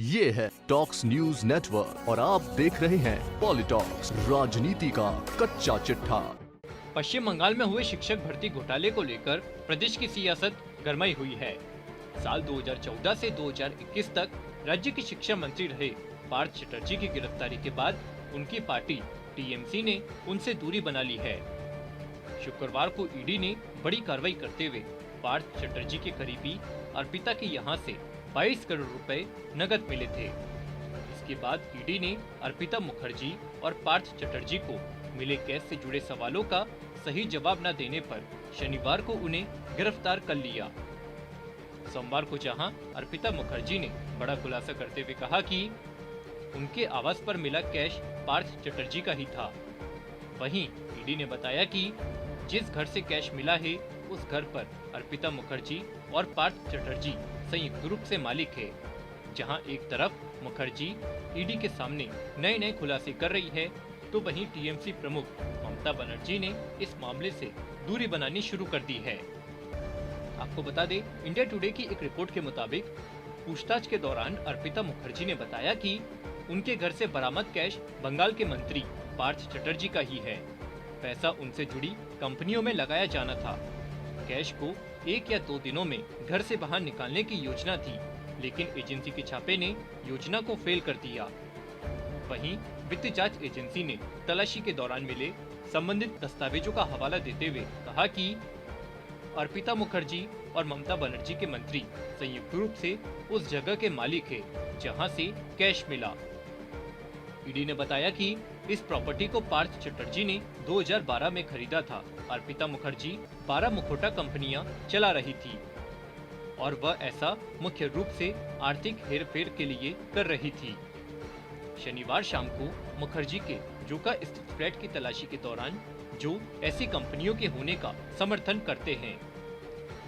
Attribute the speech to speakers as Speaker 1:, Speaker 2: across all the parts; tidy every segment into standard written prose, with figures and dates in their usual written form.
Speaker 1: ये है talks news network और आप देख रहे हैं पॉलिटॉक्स, राजनीति का कच्चा चिट्ठा।
Speaker 2: पश्चिम बंगाल में हुए शिक्षक भर्ती घोटाले को लेकर प्रदेश की सियासत गरमाई हुई है। साल 2014 से 2021 तक राज्य के शिक्षा मंत्री रहे पार्थ चटर्जी की गिरफ्तारी के बाद उनकी पार्टी टीएमसी ने उनसे दूरी बना ली है। शुक्रवार को ईडी ने बड़ी कार्रवाई करते हुए पार्थ चटर्जी के करीबी अर्पिता के यहां से 22 करोड़ रुपए नकद मिले थे। इसके बाद ईडी ने अर्पिता मुखर्जी और पार्थ चटर्जी को मिले कैश से जुड़े सवालों का सही जवाब न देने पर शनिवार को उन्हें गिरफ्तार कर लिया। सोमवार को जहां अर्पिता मुखर्जी ने बड़ा खुलासा करते हुए कहा कि उनके आवास पर मिला कैश पार्थ चटर्जी का ही था, वहीं ईडी ने बताया कि जिस घर से कैश मिला है उस घर पर अर्पिता मुखर्जी और पार्थ चटर्जी संयुक्त रूप से मालिक है। जहां एक तरफ मुखर्जी ईडी के सामने नए नए खुलासे कर रही है, तो वहीं टीएमसी प्रमुख ममता बनर्जी ने इस मामले से दूरी बनानी शुरू कर दी है। आपको बता दें, इंडिया टुडे की एक रिपोर्ट के मुताबिक पूछताछ के दौरान अर्पिता मुखर्जी ने बताया कि उनके घर से बरामद कैश बंगाल के मंत्री पार्थ चटर्जी का ही है। पैसा उनसे जुड़ी कंपनियों में लगाया जाना था। कैश को 1 या 2 दिनों में घर से बाहर निकालने की योजना थी, लेकिन एजेंसी के छापे ने योजना को फेल कर दिया। वहीं वित्त जांच एजेंसी ने तलाशी के दौरान मिले संबंधित दस्तावेजों का हवाला देते हुए कहा कि अर्पिता मुखर्जी और ममता बनर्जी के मंत्री संयुक्त रूप से उस जगह के मालिक है जहां से कैश मिला। ईडी ने बताया कि इस प्रॉपर्टी को पार्थ चटर्जी ने 2012 में खरीदा था। अर्पिता मुखर्जी 12 मुखौटा कंपनियां चला रही थी और वह ऐसा मुख्य रूप से आर्थिक हेरफेर के लिए कर रही थी। शनिवार शाम को मुखर्जी के जोका स्थित फ्लैट की तलाशी के दौरान जो ऐसी कंपनियों के होने का समर्थन करते हैं।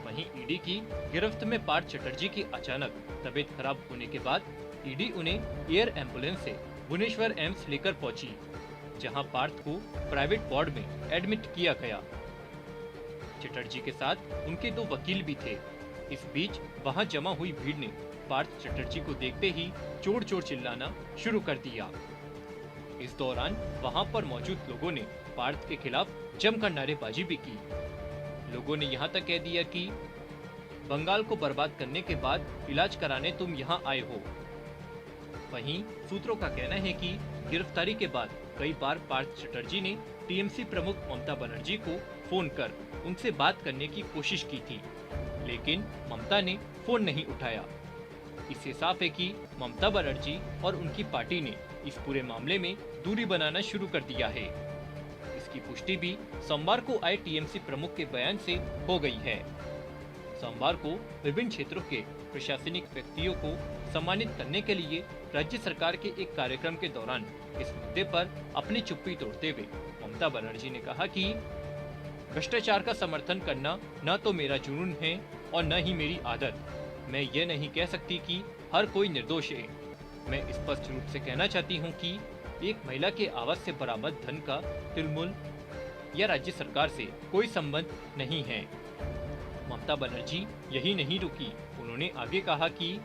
Speaker 2: वहीं ईडी की गिरफ्त में पार्थ चटर्जी की अचानक तबीयत खराब होने के बाद ईडी उन्हें एयर एम्बुलेंस से भुवनेश्वर एम्स लेकर पहुंची, जहां पार्थ को प्राइवेट वार्ड में एडमिट किया गया। चटर्जी के साथ उनके 2 वकील भी थे। इस बीच वहां जमा हुई भीड़ ने पार्थ चटर्जी को देखते ही चोर चोर चिल्लाना शुरू कर दिया। इस दौरान वहां पर मौजूद लोगों ने पार्थ के खिलाफ जमकर नारेबाजी भी की। लोगों ने यहां तक कह दिया कि बंगाल को बर्बाद करने के बाद इलाज कराने तुम यहां आए हो। वहीं सूत्रों का कहना है कि गिरफ्तारी के बाद कई बार पार्थ चटर्जी ने टीएमसी प्रमुख ममता बनर्जी को फोन कर उनसे बात करने की कोशिश की थी, लेकिन ममता ने फोन नहीं उठाया। इससे साफ है कि ममता बनर्जी और उनकी पार्टी ने इस पूरे मामले में दूरी बनाना शुरू कर दिया है। इसकी पुष्टि भी सोमवार को आए टीएमसी प्रमुख के बयान से हो गई है। सोमवार को विभिन्न क्षेत्रों के प्रशासनिक व्यक्तियों को सम्मानित करने के लिए राज्य सरकार के एक कार्यक्रम के दौरान इस मुद्दे पर अपनी चुप्पी तोड़ते हुए ममता बनर्जी ने कहा कि भ्रष्टाचार का समर्थन करना न तो मेरा जुनून है और न ही मेरी आदत। मैं ये नहीं कह सकती कि हर कोई निर्दोष है। मैं स्पष्ट रूप से कहना चाहती हूँ कि एक महिला के आवास से बरामद धन का तिलमुल या राज्य सरकार से कोई संबंध नहीं है। ममता बनर्जी यही नहीं रुकी, उन्होंने आगे कहा कि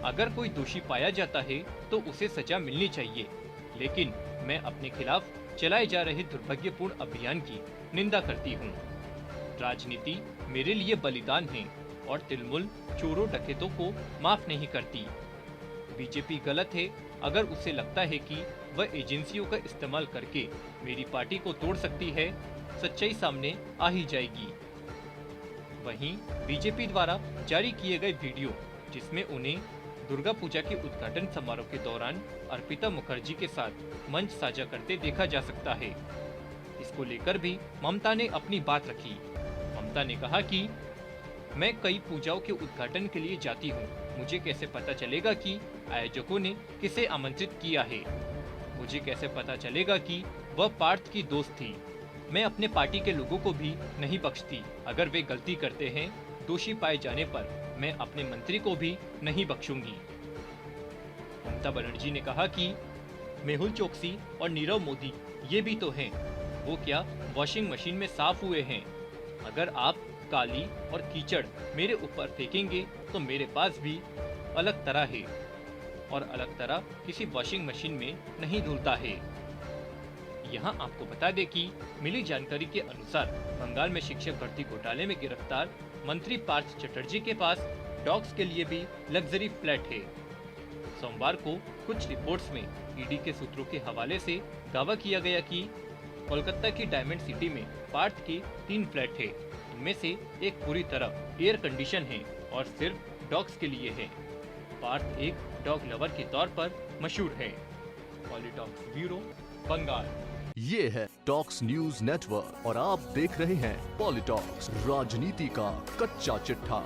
Speaker 2: अगर कोई दोषी पाया जाता है तो उसे सजा मिलनी चाहिए, लेकिन मैं अपने खिलाफ चलाए जा रहे दुर्भाग्यपूर्ण अभियान की निंदा करती हूँ। राजनीति मेरे लिए बलिदान है और तिलमुल चोरों डकैतों को माफ नहीं करती। बीजेपी गलत है अगर उसे लगता है कि वह एजेंसियों का इस्तेमाल करके मेरी पार्टी को तोड़ सकती है, सच्चाई सामने आ ही जाएगी। वहीं बीजेपी द्वारा जारी किए गए वीडियो जिसमें उन्हें दुर्गा पूजा के उद्घाटन समारोह के दौरान अर्पिता मुखर्जी के साथ मंच साझा करते देखा जा सकता है। इसको लेकर भी ममता ने अपनी बात रखी। ममता ने कहा कि मैं कई पूजाओं के उद्घाटन के लिए जाती हूँ, मुझे कैसे पता चलेगा कि आयोजकों ने किसे आमंत्रित किया है? मुझे कैसे पता चलेगा कि वह पार्थ की दोस्त थी? मैं अपने पार्टी के लोगों को भी नहीं बख्शती। अगर वे गलती करते हैं, दोषी पाए जाने पर मैं अपने मंत्री को भी नहीं बख्शूंगी। ममता बनर्जी ने कहा कि मेहुल चोकसी और नीरव मोदी ये भी तो हैं, वो क्या वॉशिंग मशीन में साफ हुए हैं? अगर आप काली और कीचड़ मेरे ऊपर फेंकेंगे तो मेरे पास भी अलग तरह है। और अलग तरह किसी वॉशिंग मशीन में नहीं धुलता है। यहाँ आपको बता दें कि मिली जानकारी के अनुसार बंगाल में शिक्षक भर्ती घोटाले में गिरफ्तार मंत्री पार्थ चटर्जी के पास डॉग्स के लिए भी लग्जरी फ्लैट है। सोमवार को कुछ रिपोर्ट्स में ईडी के सूत्रों के हवाले से दावा किया गया कि कोलकाता की डायमंड सिटी में पार्थ के 3 फ्लैट है। इनमें से एक पूरी तरह एयर कंडीशन है और सिर्फ डॉग्स के लिए है। पार्थ एक डॉग लवर के तौर पर मशहूर है। पॉलिटॉक्स ब्यूरो, बंगाल।
Speaker 1: ये है टॉक्स न्यूज नेटवर्क और आप देख रहे हैं पॉलिटॉक्स, राजनीति का कच्चा चिट्ठा।